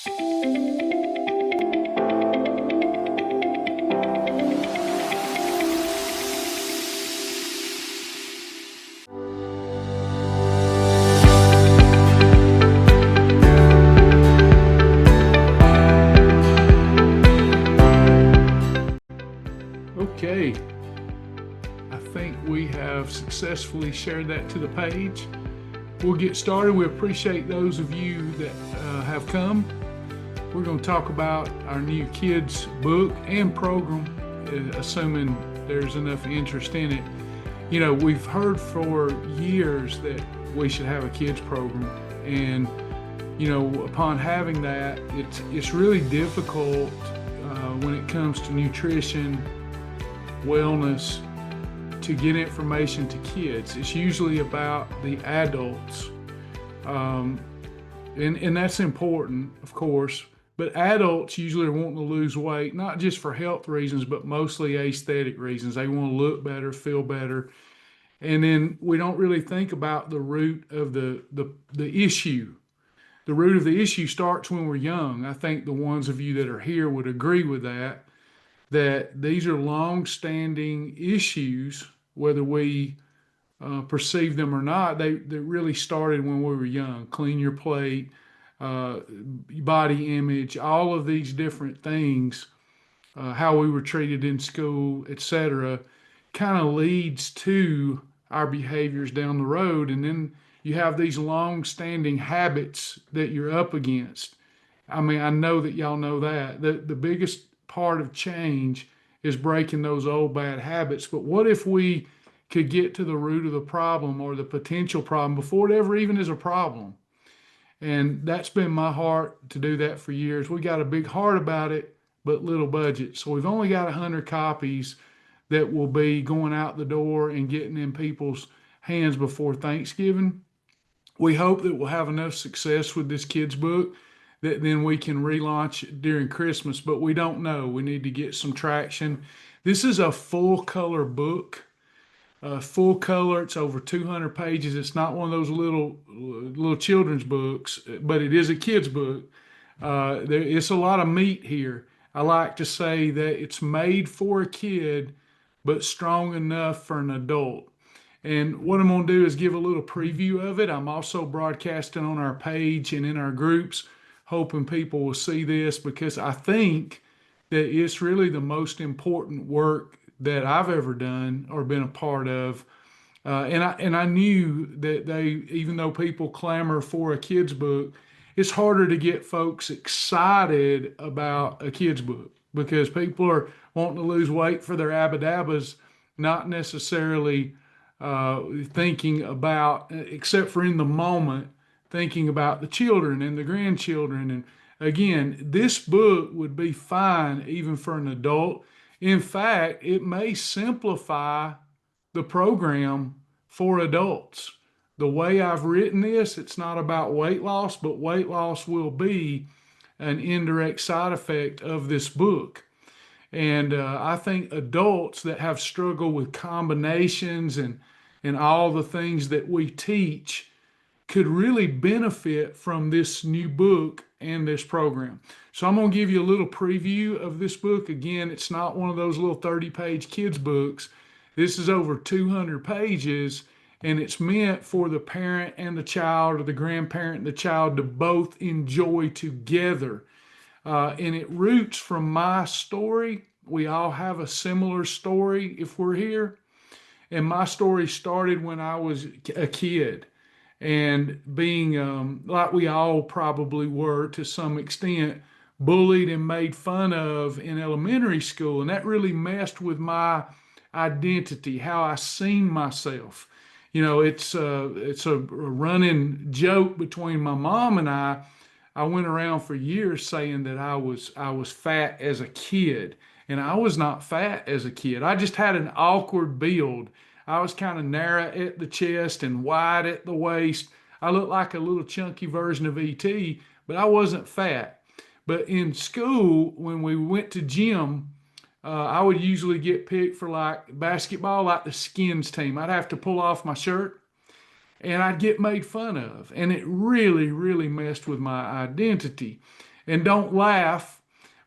Okay, I think we have successfully shared that to the page. We'll get started. We appreciate those of you that have come. We're going to talk about our new kids book and program, assuming there's enough interest in it. You know, we've heard for years that we should have a kids program, and you know, upon having that, it's really difficult when it comes to nutrition, wellness, to get information to kids. It's usually about the adults, and that's important, of course, but adults usually are wanting to lose weight, not just for health reasons, but mostly aesthetic reasons. They want to look better, feel better, and then we don't really think about the root of the issue. The root of the issue starts when we're young. I think the ones of you that are here would agree with that these are long-standing issues, whether we perceive them or not. They really started when we were young. Clean your plate, body image, all of these different things, how we were treated in school, etc., kind of leads to our behaviors down the road. And then you have these long-standing habits that you're up against. I mean, I know that y'all know that. The biggest part of change is breaking those old bad habits. But what if we could get to the root of the problem or the potential problem before it ever even is a problem? And that's been my heart to do that for years. We got a big heart about it, but little budget. So we've only got 100 copies that will be going out the door and getting in people's hands before Thanksgiving. We hope that we'll have enough success with this kids book that then we can relaunch it during Christmas, but we don't know. We need to get some traction. This is a full color book, full color. It's over 200 pages. It's not one of those little children's books, but it is a kid's book. It's a lot of meat here. I like to say that it's made for a kid, but strong enough for an adult. And what I'm going to do is give a little preview of it. I'm also broadcasting on our page and in our groups, hoping people will see this, because I think that it's really the most important work that I've ever done or been a part of. And I knew that even though people clamor for a kid's book, it's harder to get folks excited about a kid's book because people are wanting to lose weight for their abadabbas, not necessarily thinking about, except for in the moment, thinking about the children and the grandchildren. And again, this book would be fine even for an adult. In fact, it may simplify the program for adults. The way I've written this, it's not about weight loss, but weight loss will be an indirect side effect of this book. And I think adults that have struggled with combinations and all the things that we teach could really benefit from this new book and this program. So I'm going to give you a little preview of this book. Again, it's not one of those little 30-page kids books. This is over 200 pages, and it's meant for the parent and the child, or the grandparent and the child, to both enjoy together. And it roots from my story. We all have a similar story if we're here. And my story started when I was a kid, and being, like we all probably were to some extent, bullied and made fun of in elementary school. And that really messed with my identity, how I seen myself. You know, it's a running joke between my mom and I. I went around for years saying that I was fat as a kid, and I was not fat as a kid. I just had an awkward build. I was kind of narrow at the chest and wide at the waist. I looked like a little chunky version of E.T., but I wasn't fat. But in school, when we went to gym, I would usually get picked for like basketball, like the skins team. I'd have to pull off my shirt and I'd get made fun of. And it really, really messed with my identity. And don't laugh,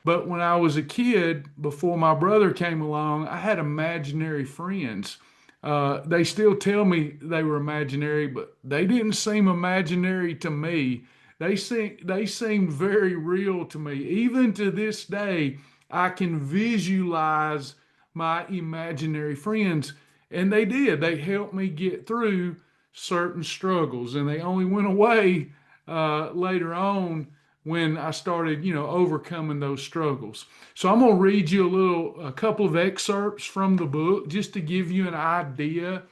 but when I was a kid, before my brother came along, I had imaginary friends. They still tell me they were imaginary, but they didn't seem imaginary to me. They seemed very real to me. Even to this day, I can visualize my imaginary friends, and they did. They helped me get through certain struggles, and they only went away later on when I started, overcoming those struggles. So I'm going to read you a couple of excerpts from the book just to give you an idea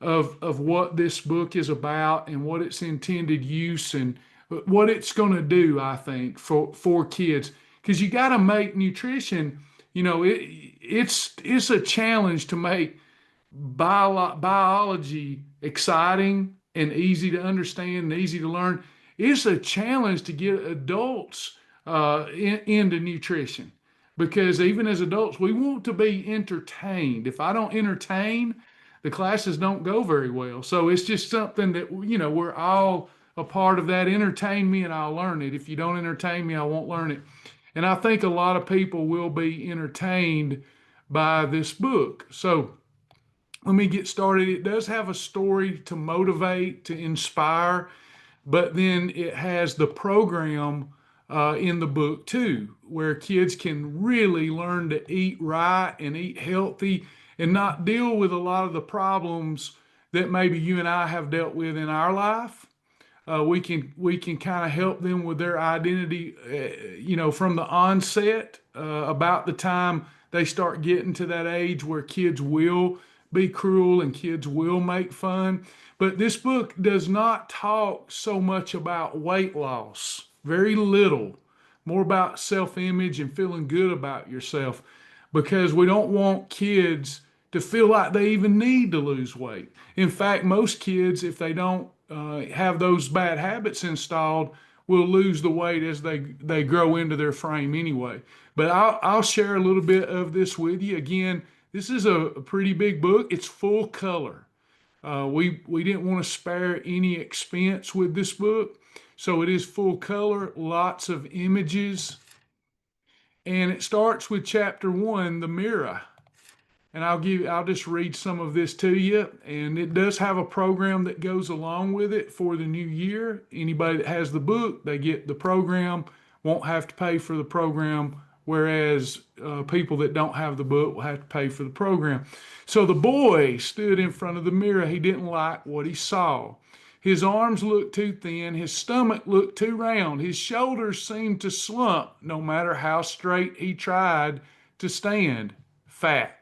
of what this book is about and what its intended use and what it's going to do, I think, for kids. Because you got to make nutrition, it's a challenge to make biology exciting and easy to understand and easy to learn. It's a challenge to get adults into nutrition because even as adults, we want to be entertained. If I don't entertain, the classes don't go very well. So it's just something that, we're all a part of that. Entertain me and I'll learn it. If you don't entertain me, I won't learn it. And I think a lot of people will be entertained by this book. So let me get started. It does have a story to motivate, to inspire, but then it has the program in the book too, where kids can really learn to eat right and eat healthy and not deal with a lot of the problems that maybe you and I have dealt with in our life. We can kind of help them with their identity, from the onset, about the time they start getting to that age where kids will be cruel and kids will make fun. But this book does not talk so much about weight loss, very little, more about self-image and feeling good about yourself, because we don't want kids to feel like they even need to lose weight. In fact, most kids, if they don't have those bad habits installed, will lose the weight as they grow into their frame anyway. But I'll share a little bit of this with you. Again, this is a pretty big book. It's full color. We didn't want to spare any expense with this book, so it is full color, lots of images, and it starts with chapter one, the mirror. And I'll just read some of this to you. And it does have a program that goes along with it for the new year. Anybody that has the book, they get the program, won't have to pay for the program, whereas people that don't have the book will have to pay for the program. So the boy stood in front of the mirror. He didn't like what he saw. His arms looked too thin. His stomach looked too round. His shoulders seemed to slump no matter how straight he tried to stand. Fat.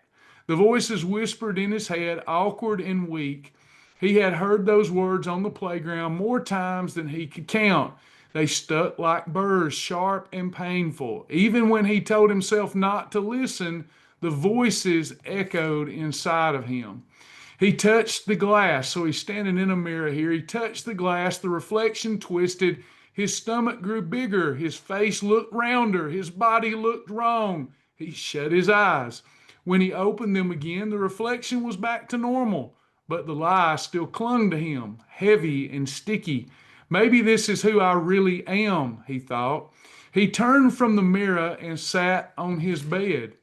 The voices whispered in his head, awkward and weak. He had heard those words on the playground more times than he could count. They stuck like burrs, sharp and painful. Even when he told himself not to listen, the voices echoed inside of him. He touched the glass, so he's standing in a mirror here. He touched the glass, the reflection twisted. His stomach grew bigger, his face looked rounder, his body looked wrong. He shut his eyes. When he opened them again, the reflection was back to normal, but the lie still clung to him, heavy and sticky. Maybe this is who I really am, he thought. He turned from the mirror and sat on his bed.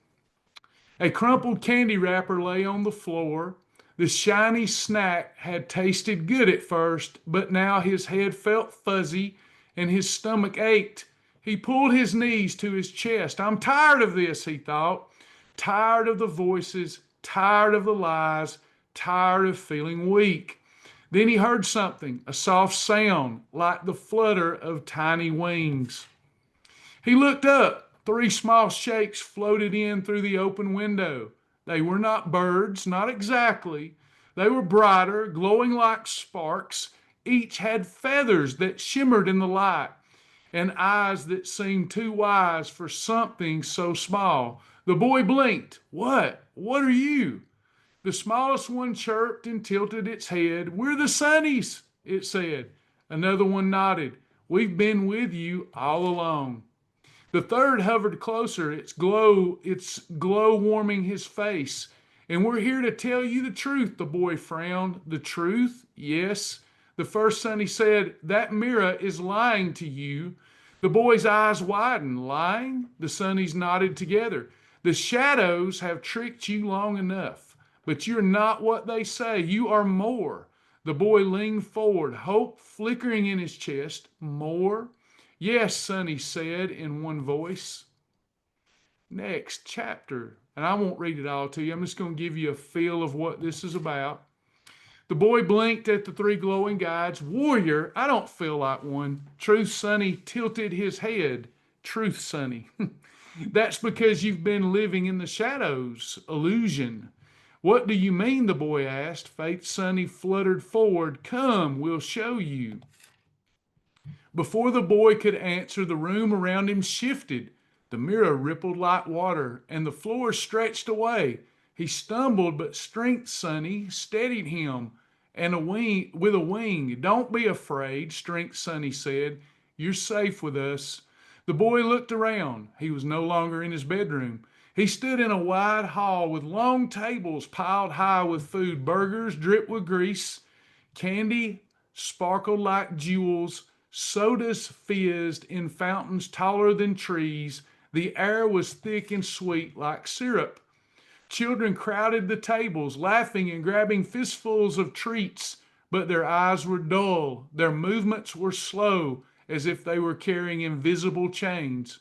A crumpled candy wrapper lay on the floor. The shiny snack had tasted good at first, but now his head felt fuzzy and his stomach ached. He pulled his knees to his chest. I'm tired of this, he thought. Tired of the voices, tired of the lies, tired of feeling weak. Then he heard something, a soft sound like the flutter of tiny wings. He looked up. Three small shapes floated in through the open window. They were not birds, not exactly. They were brighter, glowing like sparks. Each had feathers that shimmered in the light and eyes that seemed too wise for something so small. The boy blinked. What? What are you? The smallest one chirped and tilted its head. We're the Sunnies, it said. Another one nodded. We've been with you all along. The third hovered closer, its glow warming his face. And we're here to tell you the truth, the boy frowned. The truth? Yes. The first Sunny said, that mirror is lying to you. The boy's eyes widened. Lying? The Sunnies nodded together. The shadows have tricked you long enough, but you're not what they say. You are more. The boy leaned forward, hope flickering in his chest. More? Yes, Sunny said in one voice. Next chapter. And I won't read it all to you. I'm just going to give you a feel of what this is about. The boy blinked at the three glowing guides. Warrior, I don't feel like one. Truth Sunny tilted his head. Truth Sunny. That's because you've been living in the shadows. Illusion. What do you mean? The boy asked. Faith Sunny fluttered forward. Come, we'll show you. Before the boy could answer, the room around him shifted. The mirror rippled like water, and the floor stretched away. He stumbled, but strength, Sunny, steadied him, and with a wing. Don't be afraid, Strength Sunny said. You're safe with us. The boy looked around. He was no longer in his bedroom. He stood in a wide hall with long tables piled high with food. Burgers dripped with grease. Candy sparkled like jewels. Sodas fizzed in fountains taller than trees. The air was thick and sweet like syrup. Children crowded the tables, laughing and grabbing fistfuls of treats, but their eyes were dull. Their movements were slow, as if they were carrying invisible chains.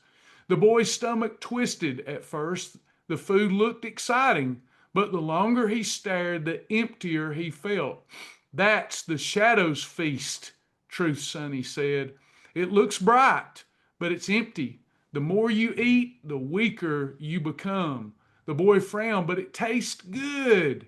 The boy's stomach twisted at first. The food looked exciting, but the longer he stared, the emptier he felt. That's the Shadow's feast, Truth Sunny said. It looks bright, but it's empty. The more you eat, the weaker you become. The boy frowned, but it tastes good.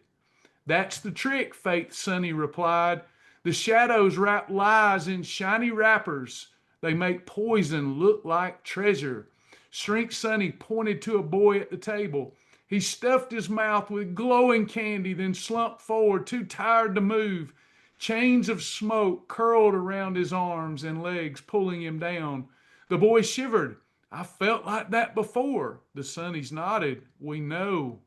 That's the trick, Faith Sunny replied. The shadows wrap lies in shiny wrappers. They make poison look like treasure. Strength Sunny pointed to a boy at the table. He stuffed his mouth with glowing candy, then slumped forward, too tired to move. Chains of smoke curled around his arms and legs, pulling him down. The boy shivered. I felt like that before. The Sunnies nodded. We know.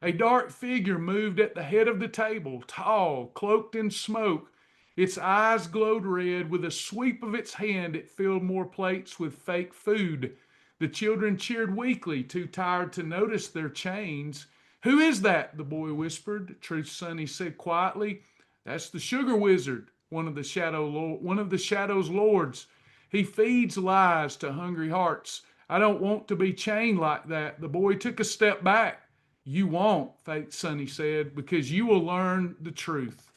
A dark figure moved at the head of the table, tall, cloaked in smoke. Its eyes glowed red. With a sweep of its hand, it filled more plates with fake food. The children cheered weakly, too tired to notice their chains. Who is that? The boy whispered. Truth Sunny said quietly. That's the sugar wizard, one of the shadow's lords. He feeds lies to hungry hearts. I don't want to be chained like that. The boy took a step back. You won't, Faith Sunny said, because you will learn the truth.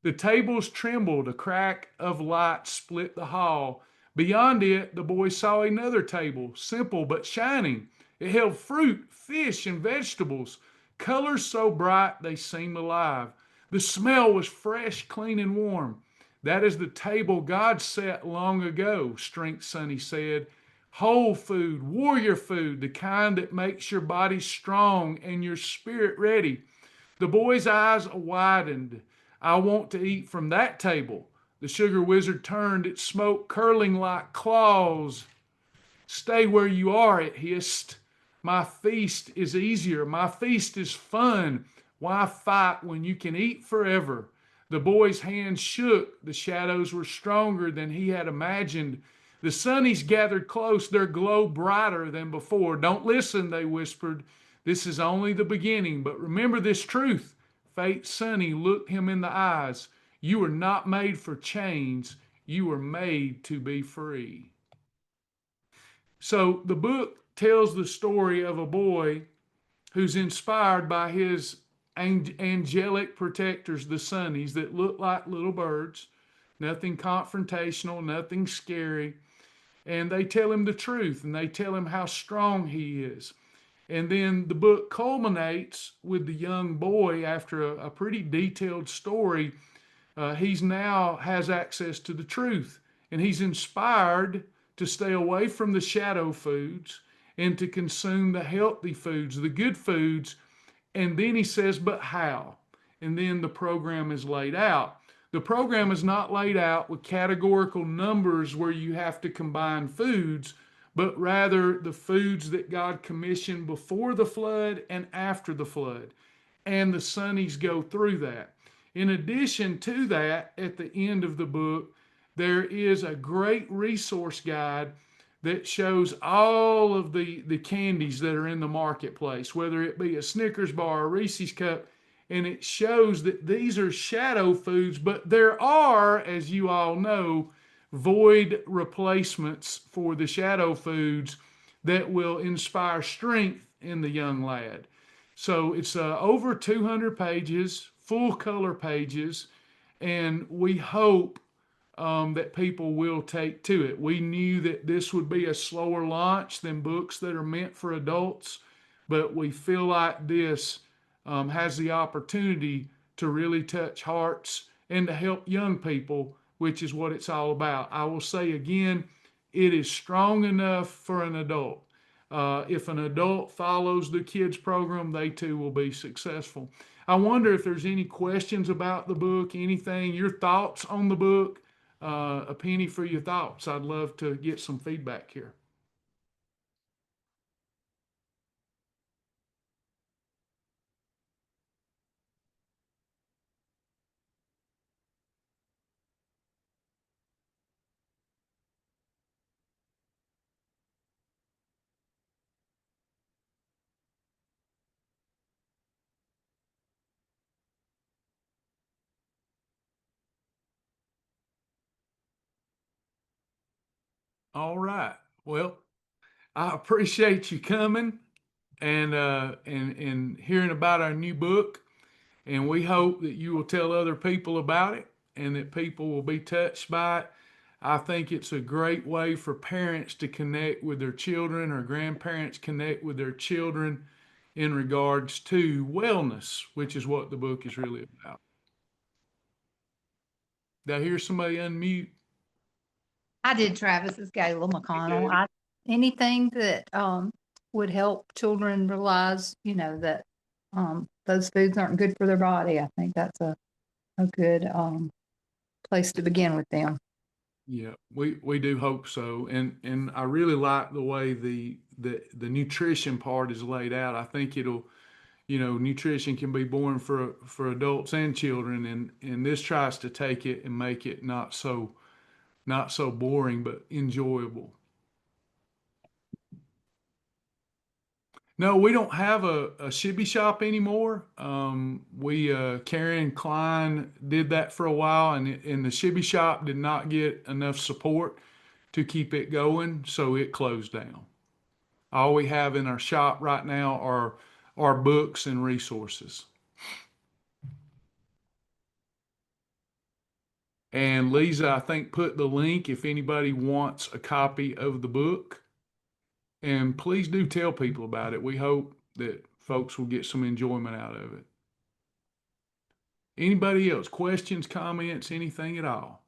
The tables trembled. A crack of light split the hall. Beyond it, the boy saw another table, simple but shining. It held fruit, fish, and vegetables, colors so bright they seemed alive. The smell was fresh, clean, and warm. That is the table God set long ago, Strength Sunny said. Whole food, warrior food, the kind that makes your body strong and your spirit ready. The boy's eyes widened. I want to eat from that table. The sugar wizard turned, its smoke curling like claws. Stay where you are, it hissed. My feast is easier. My feast is fun. Why fight when you can eat forever? The boy's hands shook. The shadows were stronger than he had imagined. The Sunnies gathered close, their glow brighter than before. Don't listen, they whispered. This is only the beginning, but remember this truth. Faith Sunny looked him in the eyes. You were not made for chains. You were made to be free. So the book tells the story of a boy who's inspired by his angelic protectors, the Sunnies, that look like little birds, nothing confrontational, nothing scary. And they tell him the truth, and they tell him how strong he is. And then the book culminates with the young boy after a pretty detailed story. He's now has access to the truth, and he's inspired to stay away from the shadow foods and to consume the healthy foods, the good foods. And then he says, but how? And then the program is laid out. The program is not laid out with categorical numbers where you have to combine foods, but rather the foods that God commissioned before the flood and after the flood. And the Sunnies go through that. In addition to that, at the end of the book, there is a great resource guide that shows all of the candies that are in the marketplace, whether it be a Snickers bar, a Reese's cup, and it shows that these are shadow foods, but there are, as you all know, void replacements for the shadow foods that will inspire strength in the young lad. So it's over 200 pages, full color pages, and we hope that people will take to it. We knew that this would be a slower launch than books that are meant for adults, but we feel like this has the opportunity to really touch hearts and to help young people, which is what it's all about. I will say again, it is strong enough for an adult. If an adult follows the kids program, they too will be successful. I wonder if there's any questions about the book, anything, your thoughts on the book. A penny for your thoughts. I'd love to get some feedback here. All right. Well, I appreciate you coming and hearing about our new book. And we hope that you will tell other people about it and that people will be touched by it. I think it's a great way for parents to connect with their children or grandparents connect with their children in regards to wellness, which is what the book is really about. Did I hear somebody unmute? I did, Travis. It's Gayla McConnell. Okay. Anything that would help children realize, that those foods aren't good for their body. I think that's a good place to begin with them. Yeah, we do hope so, and I really like the way the nutrition part is laid out. I think it'll, nutrition can be born for adults and children, and this tries to take it and make it not so boring, but enjoyable. No, we don't have a shibby shop anymore. Karen Klein did that for a while, and the shibby shop did not get enough support to keep it going, so it closed down. All we have in our shop right now are books and resources. And Lisa, I think, put the link if anybody wants a copy of the book. And please do tell people about it. We hope that folks will get some enjoyment out of it. Anybody else? Questions, comments, anything at all?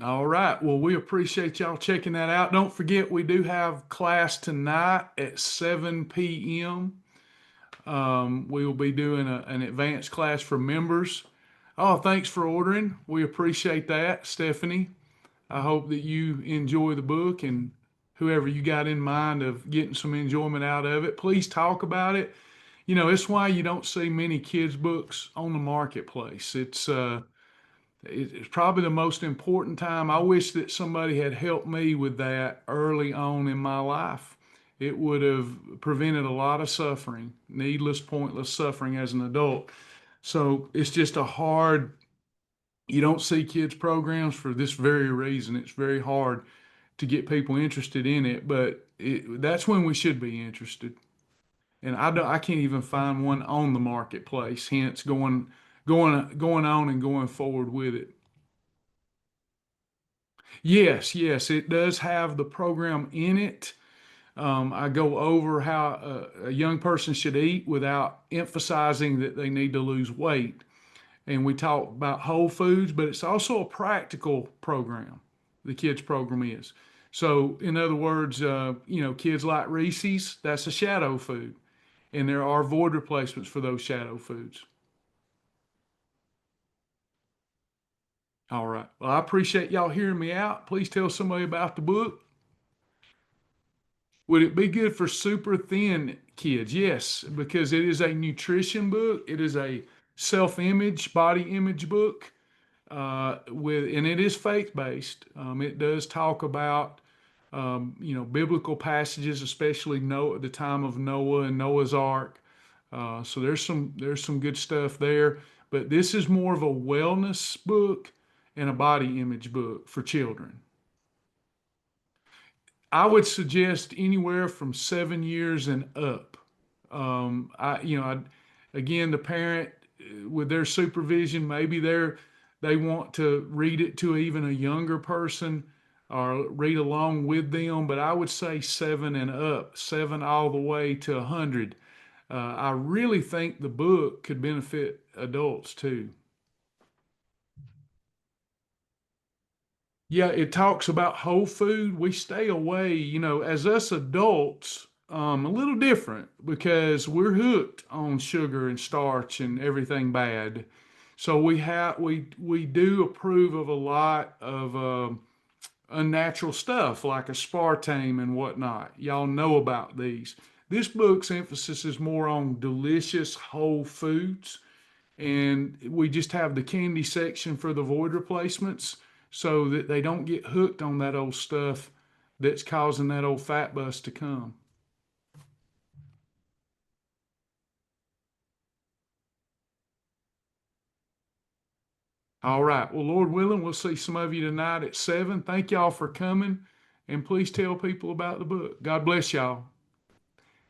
All right. Well, we appreciate y'all checking that out. Don't forget, we do have class tonight at 7 p.m. We will be doing an advanced class for members. Oh, thanks for ordering. We appreciate that, Stephanie. I hope that you enjoy the book and whoever you got in mind of getting some enjoyment out of it. Please talk about it. It's why you don't see many kids' books on the marketplace. It's probably the most important time. I wish that somebody had helped me with that early on in my life. It would have prevented a lot of suffering, needless, pointless suffering as an adult. So it's just you don't see kids' programs for this very reason. It's very hard to get people interested in it, but that's when we should be interested. And I can't even find one on the marketplace, hence going on and going forward with it. Yes, yes, it does have the program in it. I go over how a young person should eat without emphasizing that they need to lose weight. And we talk about whole foods, but it's also a practical program. The kids program is. So, in other words, kids like Reese's, that's a shadow food. And there are void replacements for those shadow foods. All right. Well, I appreciate y'all hearing me out. Please tell somebody about the book. Would it be good for super thin kids? Yes, because it is a nutrition book. It is a self-image, body image book. And it is faith-based. It does talk about biblical passages, especially Noah, the time of Noah and Noah's Ark. So there's some good stuff there. But this is more of a wellness book and a body image book for children. I would suggest anywhere from 7 years and up. Again, the parent with their supervision, maybe they want to read it to even a younger person or read along with them. But I would say 7 and up, 7 all the way to 100. I really think the book could benefit adults too. Yeah, it talks about whole food. We stay away, as us adults, a little different because we're hooked on sugar and starch and everything bad. So we do approve of a lot of unnatural stuff like aspartame and whatnot. Y'all know about these. This book's emphasis is more on delicious whole foods, and we just have the candy section for the void replacements so that they don't get hooked on that old stuff that's causing that old fat bust to come. All right. Well, Lord willing, we'll see some of you tonight at 7. Thank y'all for coming, and please tell people about the book. God bless y'all.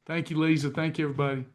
Thank you, Lisa. Thank you, everybody.